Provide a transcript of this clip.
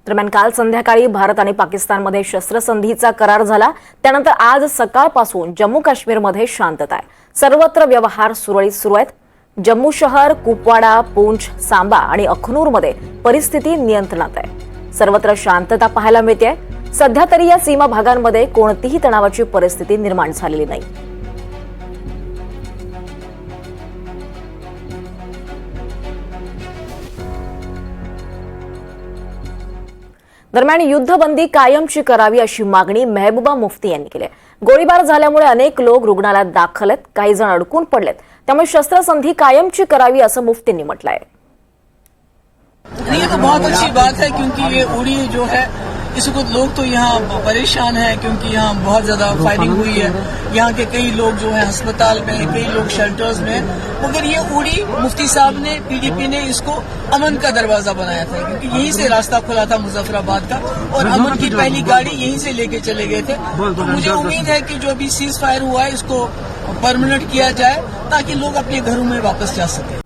दरम्यान काल संध्याकाळी भारत आणि पाकिस्तानमध्ये शस्त्रसंधीचा करार झाला। त्यानंतर आज सकाळपासून जम्मू काश्मीरमध्ये शांतता आहे। सर्वत्र व्यवहार सुरळीत सुरू आहेत। जम्मू शहर, कुपवाडा, पूंछ, सांबा आणि अखनूरमध्ये परिस्थिती नियंत्रणात आहे। सर्वत्र शांतता पाहायला मिळते। सध्या तरी या सीमा भागांमध्ये कोणतीही तणावाची परिस्थिती निर्माण झालेली नाही। दरम्यान युद्धबंदी कायमची करावी अशी मागणी महबूबा मुफ्ती यांनी केली आहे। गोळीबार झाल्यामुळे अनेक लोक रुग्णालयात दाखल आहेत, काही जण अडकून पडलेत। त्यामुळे शस्त्रसंधी कायमची करावी असं मुफ्तींनी म्हटलंय। ये तो बहुत अच्छी बात है क्योंकि ये उड़ी जो है इसको लोग तो यहाँ परेशान हैं क्योंकि यहाँ बहुत ज्यादा फायरिंग हुई है। यहाँ के कई लोग जो है अस्पताल में, कई लोग शेल्टर्स में। मगर ये उड़ी मुफ्ती साहब ने, पीडीपी ने इसको अमन का दरवाजा बनाया था क्योंकि यहीं से रास्ता खुला था मुजफ्फराबाद का और अमन की पहली गाड़ी यहीं से लेके चले गए थे। तो मुझे उम्मीद है कि जो अभी सीज फायर हुआ है इसको परमानेंट किया जाए ताकि लोग अपने घरों में वापस जा सकें।